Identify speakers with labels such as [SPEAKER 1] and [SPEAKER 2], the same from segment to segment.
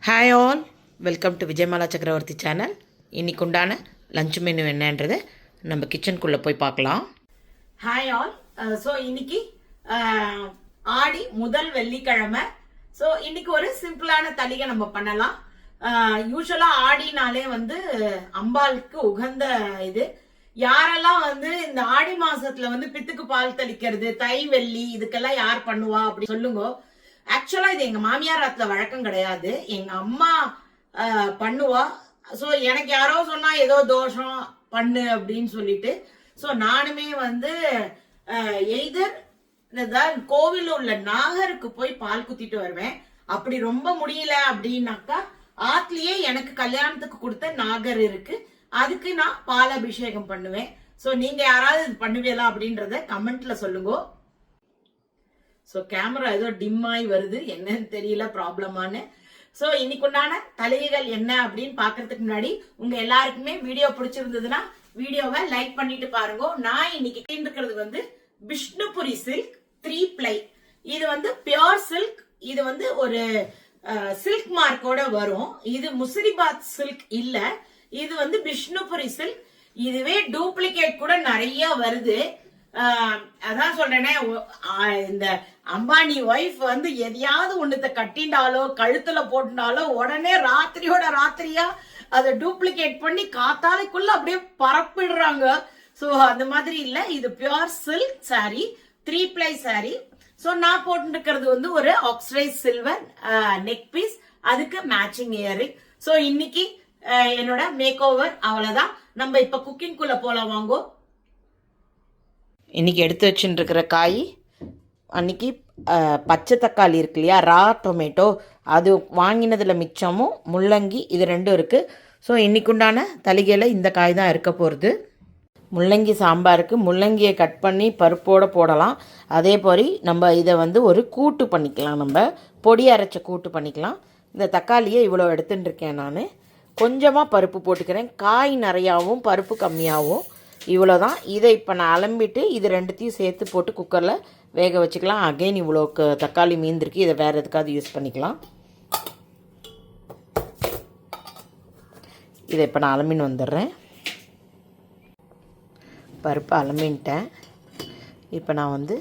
[SPEAKER 1] Hi all, welcome to Vijayamala சக்கரவர்த்தி channel. இன்றைக்கு உண்டான லஞ்ச் மெனு என்னன்றது நம்ம கிச்சனுக்குள்ளே போய் பார்க்கலாம்.
[SPEAKER 2] Hi all. ஸோ இன்னைக்கு ஆடி முதல் வெள்ளிக்கிழமை. ஸோ இன்னைக்கு ஒரு சிம்பிளான தளிகை நம்ம பண்ணலாம். யூஸ்வலாக ஆடினாலே அம்பாளுக்கு உகந்த இது. யாரெல்லாம் இந்த ஆடி மாசத்துல பித்துக்கு பால் தெளிக்கிறது, தை வெள்ளி இதுக்கெல்லாம் யார் பண்ணுவா அப்படி சொல்லுங்க. ஆக்சுவலா இது எங்க மாமியார் ஆத்துல வழக்கம் கிடையாது, எங்க அம்மா பண்ணுவா. சோ எனக்கு யாரோ சொன்னா ஏதோ தோஷம் பண்ணு அப்படின்னு சொல்லிட்டு சோ நானுமே எய்தர் கோவில் உள்ள நாகருக்கு போய் பால் குத்திட்டு வருவேன். அப்படி ரொம்ப முடியல அப்படின்னாக்கா ஆத்துலயே எனக்கு கல்யாணத்துக்கு கொடுத்த நாகர் இருக்கு, அதுக்கு நான் பால் அபிஷேகம் பண்ணுவேன். சோ நீங்க யாராவது இது பண்ணுவீங்களா அப்படின்றத கமெண்ட்ல சொல்லுங்க. ஸோ கேமரா ஏதோ டிம் ஆகி வருது, என்னன்னு தெரியல ப்ராப்ளமானு. ஸோ இன்னைக்கு உண்டான தளிகைகள் என்ன அப்படின்னு பாக்குறதுக்கு முன்னாடி உங்க எல்லாருக்குமே வீடியோ பிடிச்சிருந்ததுன்னா வீடியோவை லைக் பண்ணிட்டு பாருங்க. நான் இன்னைக்கு இருக்கிறது விஷ்ணுபுரி சில்க் 3 ply. இது பியோர் சில்க். இது ஒரு சில்க் மார்க்கோட வரும். இது முசிறிபாத் சில்க் இல்ல, இது விஷ்ணுபுரி சில்க். இதுவே டூப்ளிகேட் கூட நிறைய வருது. அதான் சொல்றேனே, இந்த அம்பானி ஒய்ஃப் எதையாவது ஒண்ணுத்த கட்டிண்டாலோ கழுத்துல போட்டுனாலோ உடனே ராத்திரியோட ராத்திரியா அதை டூப்ளிகேட் பண்ணி காத்தாலைக்குள்ள அப்படியே பரப்பிடுறாங்க. சோ அந்த மாதிரி இல்ல, இது pure silk sorry, 3 ply sorry. So நான் போட்டு இருக்கிறது ஒரு ஆக்சிடைஸ் சில்வர் நெக் பீஸ், அதுக்கு மேட்சிங் இயரிங். சோ இன்னைக்கு என்னோட மேக் ஓவர் அவ்வளவுதான். நம்ம இப்ப குக்கிங் குள்ள போலாம் வாங்கோ.
[SPEAKER 1] இன்றைக்கி எடுத்து வச்சுட்டுருக்கிற காய், அன்றைக்கி பச்சை தக்காளி இருக்கு இல்லையா, ரா டொமேட்டோ, அது வாங்கினதில் மிச்சமும் முள்ளங்கி, இது ரெண்டும் இருக்குது. ஸோ இன்றைக்கு உண்டான தளிகையில் இந்த காய் தான் இருக்க போகிறது. முள்ளங்கி சாம்பாருக்கு முள்ளங்கியை கட் பண்ணி பருப்போடு போடலாம். அதே போல் நம்ம இதை ஒரு கூட்டு பண்ணிக்கலாம், நம்ம பொடி அரைச்ச கூட்டு பண்ணிக்கலாம். இந்த தக்காளியை இவ்வளோ எடுத்துட்டுருக்கேன் நான். கொஞ்சமாக பருப்பு போட்டுக்கிறேன், காய் நிறையாவும் பருப்பு கம்மியாகவும், இவ்வளோதான். இதை இப்போ நான் அலம்பிட்டு இது ரெண்டுத்தையும் சேர்த்து போட்டு குக்கரில் வேக வச்சுக்கலாம். அகைன் இவ்வளோ தக்காளி மீந்திருக்கு, இதை வேறு எதுக்காவது யூஸ் பண்ணிக்கலாம். இதை இப்போ நான் அலம்பின்னு வந்துடுறேன். பருப்பு அலம்பின்ட்டேன். இப்போ நான்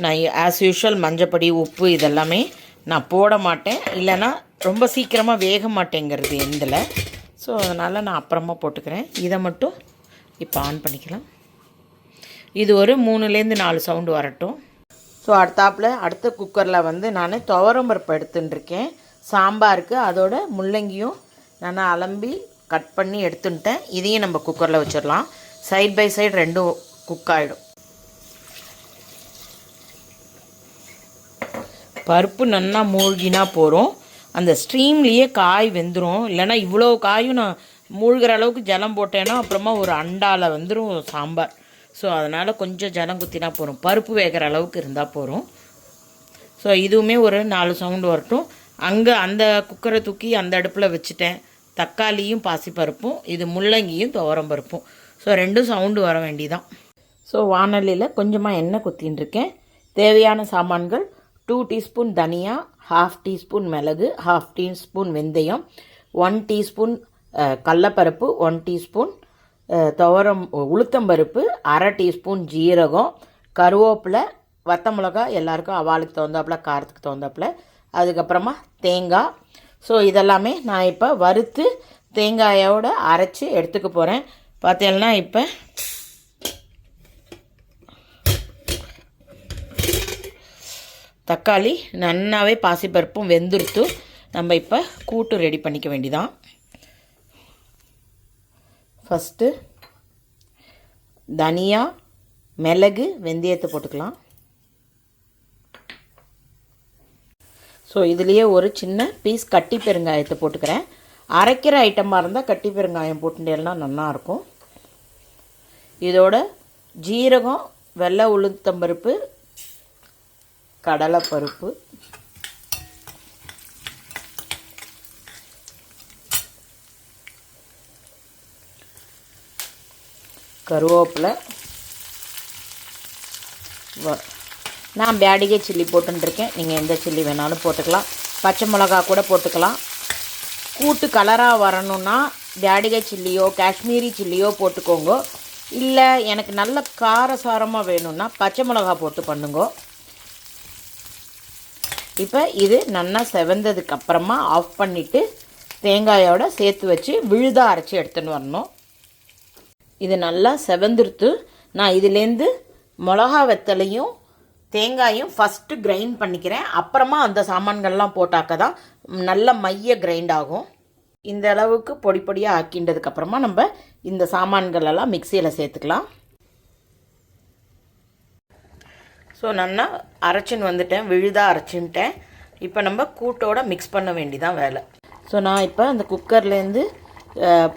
[SPEAKER 1] நான் ஆஸ் யூஷுவல் மஞ்சப்பொடி உப்பு இதெல்லாமே நான் போட மாட்டேன், இல்லைன்னா ரொம்ப சீக்கிரமாக வேக மாட்டேங்கிறது எந்தில். ஸோ அதனால் நான் அப்புறமா போட்டுக்கிறேன். இதை மட்டும் இப்போ ஆன் பண்ணிக்கலாம். இது ஒரு 3-4 சவுண்டு வரட்டும். ஸோ அடுத்த குக்கரில் நான் துவரம் பருப்பு எடுத்துட்டுருக்கேன் சாம்பாருக்கு. அதோட முள்ளங்கியும் நான் அலம்பி கட் பண்ணி எடுத்துட்டேன். இதையும் நம்ம குக்கரில் வச்சிடலாம். சைட் பை சைடு ரெண்டும் குக் ஆகிடும். பருப்பு நல்லா மூழ்கினா போகிறோம், அந்த ஸ்ட்ரீம்லேயே காய் வெந்துடும். இல்லைனா இவ்வளோ காயும் நான் மூழ்கிற அளவுக்கு ஜலம் போட்டேன்னா அப்புறமா ஒரு அண்டாவில் வந்துடும் சாம்பார். ஸோ அதனால் கொஞ்சம் ஜலம் குத்தினா போகிறோம், பருப்பு வேகிற அளவுக்கு இருந்தால் போகிறோம். ஸோ இதுவுமே ஒரு 4 சவுண்டு வரட்டும். அங்கே அந்த குக்கரை தூக்கி அந்த அடுப்பில் வச்சுட்டேன். தக்காளியும் பாசிப்பருப்பும், இது முள்ளங்கியும் துவரம் பருப்பும். ஸோ ரெண்டும் சவுண்டு வர வேண்டிதான். ஸோ வானலியில் கொஞ்சமாக எண்ணெய் குத்தின்னு இருக்கேன். தேவையான சாமான்கள்: 2 டீஸ்பூன் தனியா, 1/2 டீஸ்பூன் மிளகு, 1/2 டீஸ்பூன் வெந்தயம், 1 டீஸ்பூன் கடலப்பருப்பு, 1 டீஸ்பூன் உளுத்தம்பருப்பு, 1/2 டீஸ்பூன் ஜீரகம், கருவேப்பிலை, வத்த மிளகா, எல்லாருக்கும் அவாளுக்கு தகுந்தாப்புல காரத்துக்கு தகுந்தாப்புல, அதுக்கப்புறமா தேங்காய். ஸோ இதெல்லாமே நான் இப்போ வறுத்து தேங்காயோடு அரைச்சி எடுத்துக்க போகிறேன். பார்த்தீங்கன்னா இப்போ தக்காளி நன்னாவே பாசிப்பருப்பும் வெந்துருத்து. நம்ம இப்போ கூட்டு ரெடி பண்ணிக்க வேண்டிதான். ஃபஸ்ட்டு தனியா, மிளகு, வெந்தயத்தை போட்டுக்கலாம். ஸோ இதுலேயே ஒரு சின்ன பீஸ் கட்டி பெருங்காயத்தை போட்டுக்கிறேன். அரைக்கிற ஐட்டமாக இருந்தால் கட்டி பெருங்காயம் போட்டுட்டேன்னா நல்லாயிருக்கும். இதோட ஜீரகம், வெள்ளை உளுத்தம்பருப்பு, கடலைப்பருப்பு, கருவேப்பிலை, நான் பேடிகை சில்லி போட்டுருக்கேன். நீங்கள் எந்த சில்லி வேணாலும் போட்டுக்கலாம். பச்சை மிளகா கூட போட்டுக்கலாம். கூட்டு கலராக வரணுன்னா பேடிகை சில்லியோ காஷ்மீரி சில்லியோ போட்டுக்கோங்க. இல்லை எனக்கு நல்ல காரசாரமாக வேணும்னா பச்சை மிளகா போட்டு பண்ணுங்க. இப்போ இது நல்லா செவந்ததுக்கப்புறமா ஆஃப் பண்ணிவிட்டு தேங்காயோடு சேர்த்து வச்சு விழுதாக அரைச்சி எடுத்துன்னு வரணும். இது நல்லா செவந்துருத்து. நான் இதுலேருந்து மிளகா வெத்தலையும் தேங்காயும் ஃபஸ்ட்டு கிரைண்ட் பண்ணிக்கிறேன். அப்புறமா அந்த சாமான்கள்லாம் போட்டாக்க தான் நல்ல மைய கிரைண்ட் ஆகும். இந்த அளவுக்கு பொடி பொடியாக ஆக்கின்றதுக்கப்புறமா நம்ம இந்த சாமான்களெல்லாம் மிக்சியில் சேர்த்துக்கலாம். ஸோ நல்லா அரைச்சின்னு வந்துட்டேன், விழுதாக அரைச்சின்ட்டேன். இப்போ நம்ம கூட்டோட மிக்ஸ் பண்ண வேண்டிதான் வேலை. ஸோ நான் இப்போ அந்த குக்கர்லேருந்து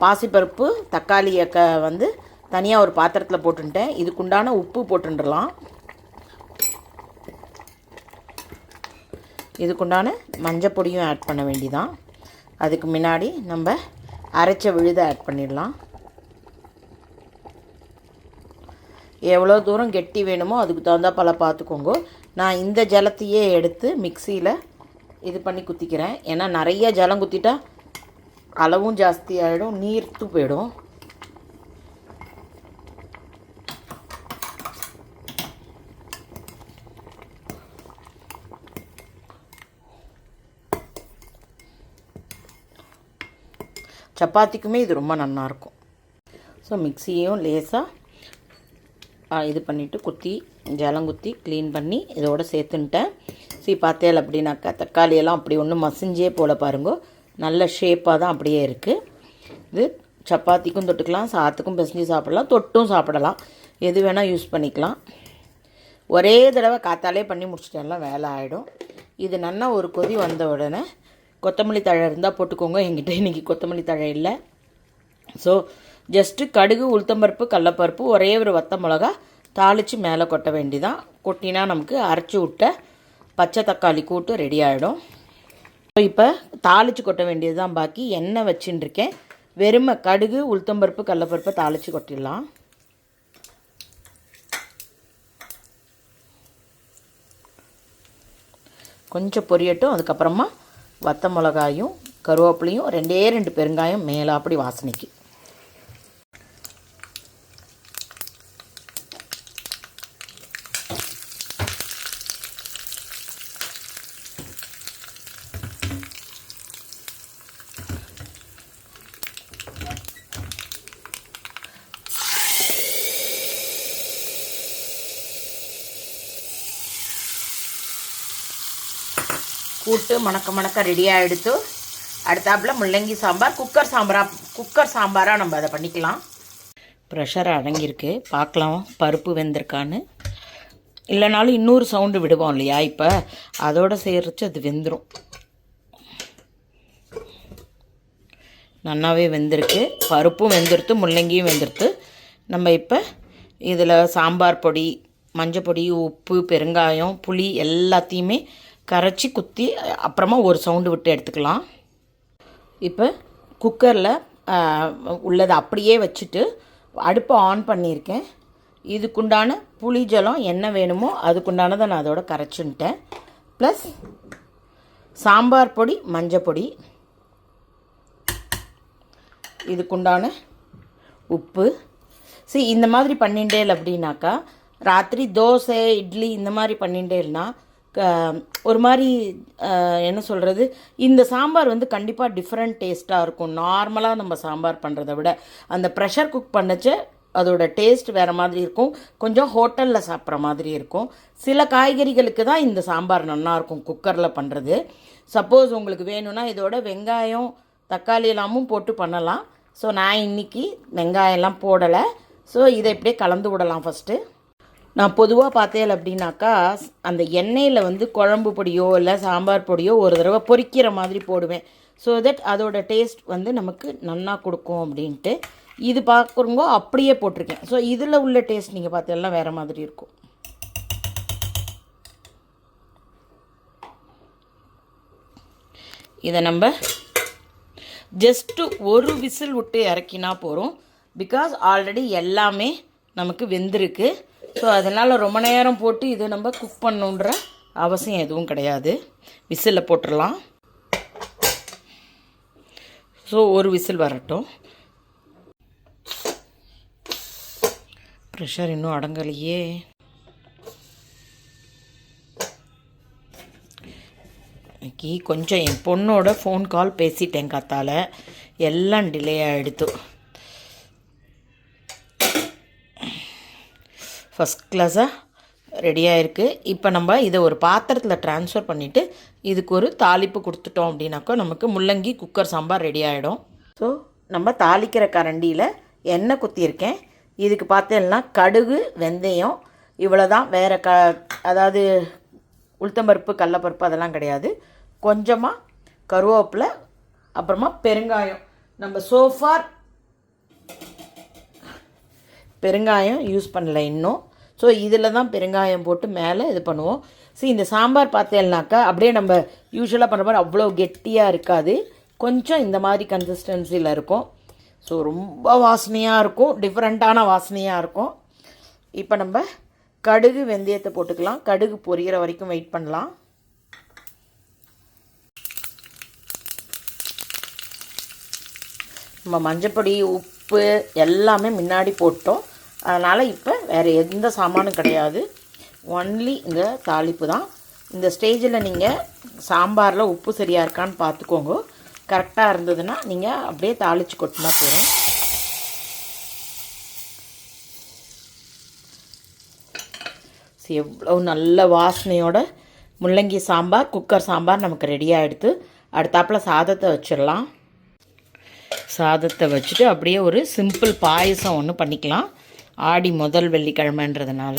[SPEAKER 1] பாசிப்பருப்பு தக்காளியை வந்து தனியாக ஒரு பாத்திரத்தில் போட்டுட்டேன். இதுக்குண்டான உப்பு போட்டுடலாம். இதுக்குண்டான மஞ்சள் பொடியும் ஆட் பண்ண வேண்டிதான். அதுக்கு முன்னாடி நம்ம அரைச்ச விழுதை ஆட் பண்ணிடலாம். எவ்வளோ தூரம் கெட்டி வேணுமோ அதுக்கு தகுந்தாப்பல பார்த்துக்கோங்க. நான் இந்த ஜலத்தையே எடுத்து மிக்சியில் இது பண்ணி குத்திக்கிறேன். ஏன்னா நிறைய ஜலம் குத்திட்டா அளவும் ஜாஸ்தி ஆகிடும், நீர்த்து போயிடும். சப்பாத்திக்குமே இது ரொம்ப நல்லாயிருக்கும். ஸோ மிக்சியையும் லேசாக இது பண்ணிவிட்டு குத்தி ஜலம் குத்தி க்ளீன் பண்ணி இதோடு சேர்த்துன்ட்டேன். பார்த்தேல் அப்படின்னாக்கா தக்காளியெல்லாம் அப்படி ஒன்றும் மசிஞ்சே போல பாருங்க, நல்ல ஷேப்பாக தான் அப்படியே இருக்குது. இது சப்பாத்திக்கும் தொட்டுக்கலாம், சாத்துக்கும் பிசைஞ்சு சாப்பிடலாம், தொட்டும் சாப்பிடலாம், எது வேணால் யூஸ் பண்ணிக்கலாம். ஒரே தடவை காத்தாலே பண்ணி முடிச்சிட்டெல்லாம் வேலை ஆகிடும். இது நல்லா ஒரு கொதி வந்த உடனே கொத்தமல்லி தழை இருந்தால் போட்டுக்கோங்க. என்கிட்ட இன்றைக்கி கொத்தமல்லி தழை இல்லை. ஸோ ஜஸ்ட்டு கடுகு உளுத்தம்பருப்பு கடலப்பருப்பு ஒரே ஒரு வத்த மிளகா தாளித்து மேலே கொட்ட வேண்டிதான். கொட்டினா நமக்கு அரைச்சி விட்ட பச்சை தக்காளி கூட்டு ரெடி ஆகிடும். இப்போ தாளித்து கொட்ட வேண்டியது தான் பாக்கி. எண்ணெய் வச்சுன்னு இருக்கேன். வெறுமை கடுகு உளுத்தம்பருப்பு கடலப்பருப்பை தாளித்து கொட்டிடலாம். கொஞ்சம் பொரியட்டும். அதுக்கப்புறமா வத்த மிளகாயும் கருவேப்பிலையும் 2 பெருங்காயம் மேலே அப்படி வாசனைக்கு. கூட்டு மணக்க ரெடியாக எடுத்து அடுத்தாப்பில் முள்ளங்கி சாம்பார் குக்கர் சாம்பாராக நம்ம அதை பண்ணிக்கலாம். ப்ரெஷர் அடங்கியிருக்கு, பார்க்கலாம் பருப்பு வெந்திருக்கான்னு. இல்லைனாலும் இன்னொரு சவுண்டு விடுவோம் இல்லையா, இப்போ அதோடு சேர்த்து அது வெந்துடும். நல்லாவே வெந்திருக்கு, பருப்பும் வெந்துருத்து முள்ளங்கியும் வெந்துருத்து. நம்ம இப்போ இதில் சாம்பார் பொடி மஞ்சள் பொடி உப்பு பெருங்காயம் புளி எல்லாத்தையுமே கரைச்சி குத்தி அப்புறமா ஒரு சவுண்டு விட்டு எடுத்துக்கலாம். இப்போ குக்கரில் உள்ளதை அப்படியே வச்சுட்டு அடுப்பை ஆன் பண்ணியிருக்கேன். இதுக்குண்டான புளி ஜலம் என்ன வேணுமோ அதுக்குண்டானதை நான் அதோட கரைச்சுன்ட்டேன். ப்ளஸ் சாம்பார் பொடி மஞ்சள் பொடி, இதுக்குண்டான உப்பு. இந்த மாதிரி பண்ணிட்டேல் அப்படின்னாக்கா ராத்திரி தோசை இட்லி இந்த மாதிரி பண்ணிட்டேல்னா ஒரு மாதிரி என்ன சொல்கிறது, இந்த சாம்பார் வந்து கண்டிப்பாக டிஃப்ரெண்ட் டேஸ்ட்டாக இருக்கும். நார்மலாக நம்ம சாம்பார் பண்ணுறதை விட அந்த ப்ரெஷர் குக் பண்ணச்ச அதோட டேஸ்ட் வேறு மாதிரி இருக்கும், கொஞ்சம் ஹோட்டலில் சாப்பிட்ற மாதிரி இருக்கும். சில காய்கறிகளுக்கு தான் இந்த சாம்பார் நல்லாயிருக்கும் குக்கரில் பண்ணுறது. சப்போஸ் உங்களுக்கு வேணும்னா இதோட வெங்காயம் தக்காளி எல்லாமும் போட்டு பண்ணலாம். ஸோ நான் இன்றைக்கி வெங்காயம்லாம் போடலை. ஸோ இதை இப்படியே கலந்து விடலாம். ஃபஸ்ட்டு நான் பொதுவாக பார்த்தேன் அப்படின்னாக்கா அந்த எண்ணெயில் வந்து குழம்பு பொடியோ இல்லை சாம்பார் பொடியோ ஒரு தடவை பொரிக்கிற மாதிரி போடுவேன். ஸோ தட் அதோட டேஸ்ட் வந்து நமக்கு நல்லா கொடுக்கும் அப்படின்ட்டு. இது பார்க்குறவங்க அப்படியே போட்டிருக்கேன். ஸோ இதில் உள்ள டேஸ்ட் நீங்கள் பார்த்தெல்லாம் வேறு மாதிரி இருக்கும். இதை நம்ம ஜஸ்ட்டு ஒரு விசில் விட்டு இறக்கினா போகிறோம். பிகாஸ் ஆல்ரெடி எல்லாமே நமக்கு வெந்திருக்கு. ஸோ அதனால் ரொம்ப நேரம் போட்டு இதை நம்ம குக் பண்ணுன்ற அவசியம் எதுவும் கிடையாது. விசிலில் போட்டுடலாம். ஸோ ஒரு விசில் வரட்டும். ப்ரெஷர் இன்னும் அடங்கலையே. இன்னைக்கு கொஞ்சம் என் பொண்ணோட ஃபோன் கால் பேசிட்டேன் காத்தால், எல்லாம் டிலே ஆகிடுத்து. ஃபஸ்ட் கிளாஸாக ரெடியாக இருக்குது. இப்போ நம்ம இதை ஒரு பாத்திரத்தில் ட்ரான்ஸ்ஃபர் பண்ணிவிட்டு இதுக்கு ஒரு தாளிப்பு கொடுத்துட்டோம் அப்படின்னாக்கா நமக்கு முள்ளங்கி குக்கர் சாம்பார் ரெடி ஆகிடும். ஸோ நம்ம தாளிக்கிற கரண்டியில் எண்ணெய் குத்தியிருக்கேன். இதுக்கு பார்த்தேன்னா கடுகு, வெந்தயம் இவ்வளோ தான். வேறு அதாவது உளுத்தம்பருப்பு, கடலப்பருப்பு அதெல்லாம் கிடையாது. கொஞ்சமாக கருவேப்பிலை, அப்புறமா பெருங்காயம். நம்ம சோஃபார் பெருங்காயம் யூஸ் பண்ணல இன்னும். ஸோ இதில் தான் பெருங்காயம் போட்டு மேலே இது பண்ணுவோம். ஸோ இந்த சாம்பார் பார்த்தேன்னாக்கா அப்படியே நம்ம யூஸ்வலாக பண்ணுற மாதிரி அவ்வளோ கெட்டியாக இருக்காது. கொஞ்சம் இந்த மாதிரி கன்சிஸ்டன்சியில் இருக்கும். ஸோ ரொம்ப வாசனையாக இருக்கும், டிஃப்ரெண்ட்டான வாசனையாக இருக்கும். இப்போ நம்ம கடுகு, வெந்தயத்தை போட்டுக்கலாம். கடுகு பொரிகிற வரைக்கும் வெயிட் பண்ணலாம். நம்ம மஞ்சப்பொடி, உப்பு எல்லாமே முன்னாடி போட்டோம். அதனால் இப்போ வேறு எந்த சாமானும் கிடையாது, ஒன்லி இந்த தாளிப்பு தான். இந்த ஸ்டேஜில் நீங்கள் சாம்பாரில் உப்பு சரியாக இருக்கான்னு பார்த்துக்கோங்க. கரெக்டாக இருந்ததுன்னா நீங்கள் அப்படியே தாளித்து கொட்டினா போதும். எவ்வளோ நல்ல வாசனையோட முள்ளங்கி சாம்பார், குக்கர் சாம்பார் நமக்கு ரெடியாக எடுத்து அடுத்தாப்பில் சாதத்தை வச்சிடலாம். சாதத்தை வச்சுட்டு அப்படியே ஒரு சிம்பிள் பாயசம் ஒன்று பண்ணிக்கலாம். ஆடி முதல் வெள்ளிக்கிழமைன்றதுனால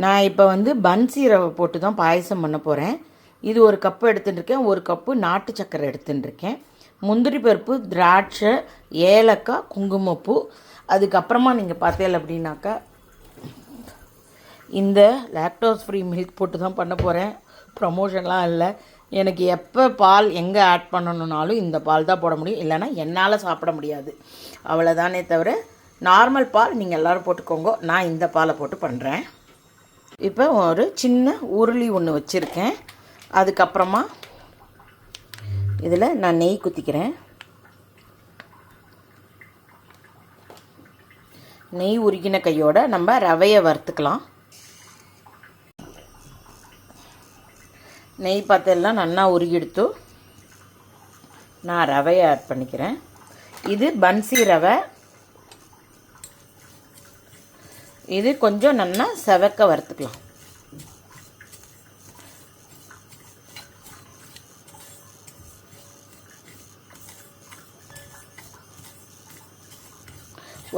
[SPEAKER 1] நான் இப்போ பன்சி ரவை போட்டு தான் பாயசம் பண்ண போகிறேன். இது ஒரு கப்பு எடுத்துட்டுருக்கேன். ஒரு கப்பு நாட்டு சக்கரை எடுத்துட்டுருக்கேன். முந்திரி பருப்பு, திராட்சை, ஏலக்காய், குங்குமப்பூ. அதுக்கப்புறமா நீங்கள் பார்த்தீங்க அப்படின்னாக்கா இந்த லாக்டோஸ் ஃப்ரீ மில்க் போட்டு தான் பண்ண போகிறேன். ப்ரமோஷன்லாம் இல்லை. எனக்கு எப்போ பால் எங்கே ஆட் பண்ணணுன்னாலும் இந்த பால் தான் போட முடியும், இல்லைன்னா என்னால் சாப்பிட முடியாது. அவ்வளோதானே தவிர நார்மல் பால் நீங்கள் எல்லோரும் போட்டுக்கோங்க. நான் இந்த பாலை போட்டு பண்ணுறேன். இப்போ ஒரு சின்ன உருளி ஒன்று வச்சுருக்கேன். அதுக்கப்புறமா இதில் நான் நெய் குத்திக்கிறேன். நெய் உருகின கையோட நம்ம ரவையை வறுத்துக்கலாம். நெய் பார்த்தெல்லாம் நல்லா உருகிடுத்து நான் ரவையை ஆட் பண்ணிக்கிறேன். இது பன்சி ரவை. இது கொஞ்சம் நல்லா செவக்க வறுத்துக்கலாம்.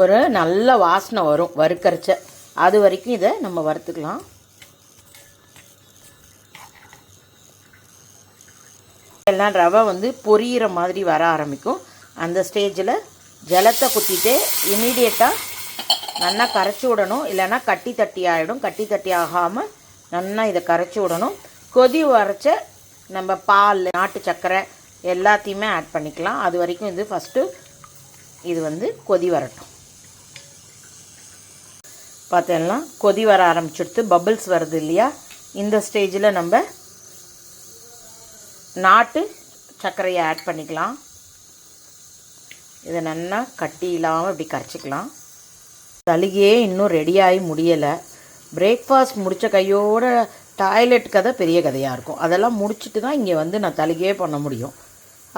[SPEAKER 1] ஒரு நல்ல வாசனை வரும் வறுக்கரைச்ச, அது வரைக்கும் இதை நம்ம வறுத்துக்கலாம். எல்லாம் ரவை பொரியிற மாதிரி வர ஆரம்பிக்கும். அந்த ஸ்டேஜில் ஜலத்தை குத்திட்டு இமீடியட்டாக நல்லா கரைச்சி விடணும், இல்லைன்னா கட்டி தட்டி ஆகிடும். கட்டி தட்டி ஆகாமல் நல்லா இதை கரைச்சி விடணும். கொதி வரைச்ச நம்ம பால், நாட்டு சர்க்கரை எல்லாத்தையுமே ஆட் பண்ணிக்கலாம். அது வரைக்கும் இது ஃபஸ்ட்டு இது கொதி வரட்டும். பார்த்தோம்னா கொதி வர ஆரம்பிச்சுடுத்து, பபிள்ஸ் வருது இல்லையா? இந்த ஸ்டேஜில் நம்ம நாட்டு சர்க்கரையை ஆட் பண்ணிக்கலாம். இதை நல்லா கட்டி இல்லாமல் இப்படி கரைச்சிக்கலாம். தலிகையே இன்னும் ரெடியாகி முடியலை. பிரேக்ஃபாஸ்ட் முடித்த கையோட டாய்லெட் கதை பெரிய கதையாக இருக்கும். அதெல்லாம் முடிச்சுட்டு தான் இங்கே நான் தலிகையே பண்ண முடியும்.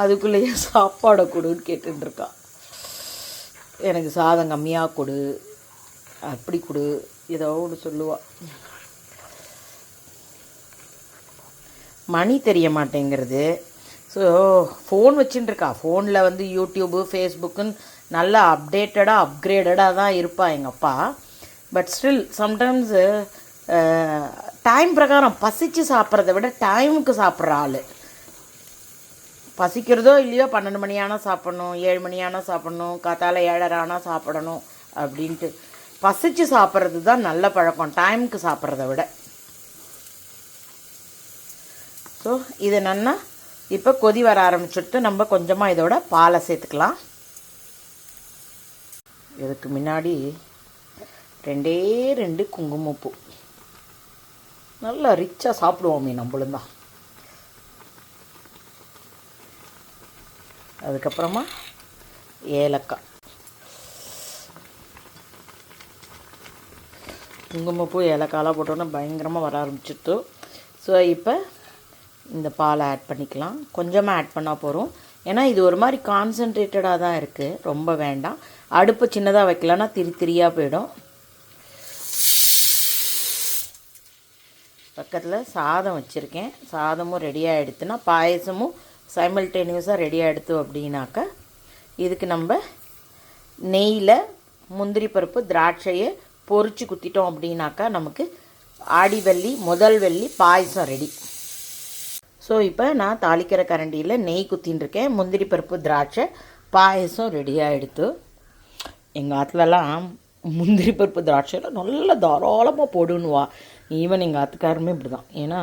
[SPEAKER 1] அதுக்குள்ளேயே சாப்பாடை கொடுன்னு கேட்டுருக்கா. எனக்கு சாதம் கம்மியாக கொடு, அப்படி கொடு, ஏதோ ஒன்று சொல்லுவாள். மணி தெரிய மாட்டேங்கிறது. ஸோ ஃபோன் வச்சுட்டுருக்கா. ஃபோனில் யூடியூப்பு, ஃபேஸ்புக்குன்னு நல்லா அப்டேட்டடாக அப்கிரேடடாக தான் இருப்பாள் எங்கள் அப்பா. பட் ஸ்டில் சம்டைம்ஸு டைம் பிரகாரம் பசித்து சாப்பிட்றத விட டைமுக்கு சாப்பிட்ற ஆள். பசிக்கிறதோ இல்லையோ 12 மணி ஆனால் சாப்பிட்ணும், 7 மணி ஆனால் சாப்பிட்ணும், காத்தால 7:30 ஆனால் சாப்பிடணும் அப்படின்ட்டு பசித்து சாப்பிட்றது தான் நல்ல பழக்கம், டைமுக்கு சாப்பிட்றத விட. ஸோ இது நல்லா இப்போ கொதி வர ஆரம்பிச்சுட்டு நம்ம கொஞ்சமாக இதோட பாலை சேர்த்துக்கலாம். இதுக்கு முன்னாடி 2 குங்குமப்பூ. நல்லா ரிச்சாக சாப்பிடுவோமே நம்மளும் தான். அதுக்கப்புறமா ஏலக்காய். குங்குமப்பூ ஏலக்காயெலாம் போட்டோன்னா பயங்கரமாக வர ஆரம்பிச்சிட்டு. ஸோ இப்போ இந்த பாலை ஆட் பண்ணிக்கலாம். கொஞ்சமாக ஆட் பண்ணால் போகிறோம். ஏன்னா இது ஒரு மாதிரி கான்சன்ட்ரேட்டடாக தான் இருக்குது, ரொம்ப வேண்டாம். அடுப்பு சின்னதாக வைக்கலன்னா திரியாக போயிடும். பக்கத்தில் சாதம் வச்சுருக்கேன். சாதமும் ரெடியாக எடுத்துனா பாயசமும் சைமல்டேனியஸாக ரெடியாக எடுத்து அப்படின்னாக்கா இதுக்கு நம்ம நெய்யில் முந்திரி பருப்பு திராட்சையை பொரிச்சு குத்திட்டோம் அப்படின்னாக்கா நமக்கு ஆடி வெள்ளி முதல் வெள்ளி பாயசம் ரெடி. ஸோ இப்போ நான் தாளிக்கிற கரண்டியில் நெய் குத்தின்னு இருக்கேன். முந்திரி பருப்பு திராட்சை பாயசம் ரெடியாக எடுத்து. எங்கள் ஆற்றுலலாம் முந்திரி பருப்பு திராட்சையில் நல்லா தாராளமாக போடுன்னுவா. ஈவன் எங்கள் ஆத்துக்காரமே இப்படி தான். ஏன்னா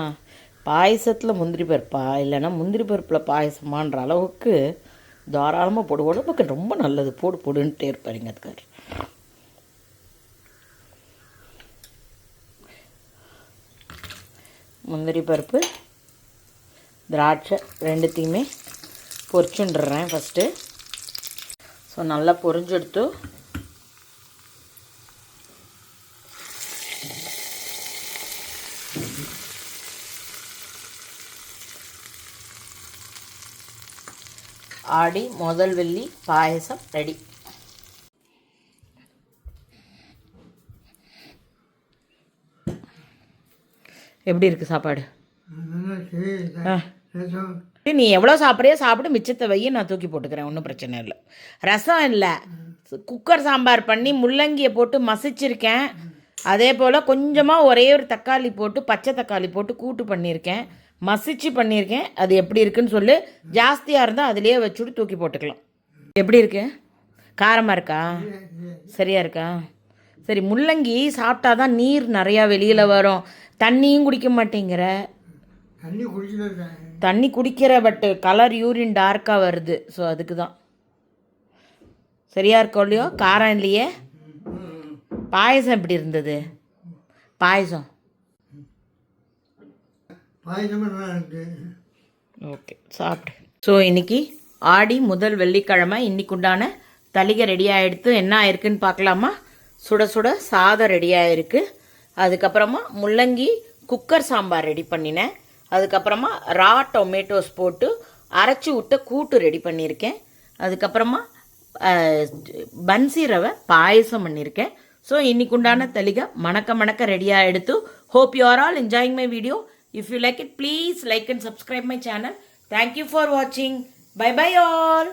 [SPEAKER 1] பாயசத்தில் முந்திரி பருப்பா இல்லைன்னா முந்திரி பருப்பில் பாயசமான்ற அளவுக்கு தாராளமாக போடு. உடம்புக்கு ரொம்ப நல்லது, போடு போடுன்ட்டே இருப்பார் எங்கள் ஆத்துக்கார். முந்திரி பருப்பு திராட்சை ரெண்டுத்தையுமே பொரிச்சுண்டுறேன் ஃபஸ்ட்டு. ஸோ நல்லா பொரிஞ்செடுத்து ஆடி முதல் வெள்ளி பாயசம் ரெடி. எப்படி இருக்குது சாப்பாடு? நீ எவ்வளோ சாப்பிட்றியோ சாப்பிட்டு மிச்சத்தை வைய, நான் தூக்கி போட்டுக்கிறேன், ஒன்றும் பிரச்சனை இல்லை. ரசம் இல்லை, குக்கர் சாம்பார் பண்ணி முள்ளங்கியை போட்டு மசிச்சிருக்கேன். அதே போல் கொஞ்சமாக ஒரே ஒரு தக்காளி போட்டு பச்சை தக்காளி போட்டு கூட்டு பண்ணியிருக்கேன், மசிச்சு பண்ணியிருக்கேன். அது எப்படி இருக்குன்னு சொல்லு. ஜாஸ்தியாக இருந்தால் அதிலே வச்சுட்டு தூக்கி போட்டுக்கலாம். எப்படி இருக்கு? காரமாக இருக்கா? சரியா இருக்கா? சரி, முள்ளங்கி சாப்பிட்டா தான் நீர் நிறையா வெளியில் வரும். தண்ணியும் குடிக்க மாட்டேங்கிற. தண்ணி குடிக்கிற, பட் கலர் யூரின் டார்க்காக வருது. ஸோ அதுக்கு தான். சரியா இருக்கோ இல்லையோ? காரம் இல்லையே. பாயசம் எப்படி இருந்தது? பாயசம் ஓகே, சாப்பிட்டு. ஸோ இன்றைக்கி ஆடி முதல் வெள்ளிக்கிழமை. இன்னைக்கு உண்டான தளிகை ரெடியாக எடுத்து என்ன ஆயிருக்குன்னு பார்க்கலாமா? சுட சுட சாதம் ரெடியாக இருக்குது. அதுக்கப்புறமா முள்ளங்கி குக்கர் சாம்பார் ரெடி பண்ணினேன். அதுக்கப்புறமா ரா டொமேட்டோஸ் போட்டு அரைச்சி விட்ட கூட்டு ரெடி பண்ணியிருக்கேன். அதுக்கப்புறமா பன்சி ரவை பாயசம் பண்ணியிருக்கேன். ஸோ இன்னைக்கு உண்டான தளிகை மணக்க மணக்க ரெடியாக எடுத்து. Hope you are all enjoying my video. If you like it, please like and subscribe my channel. Thank you for watching. Bye bye all.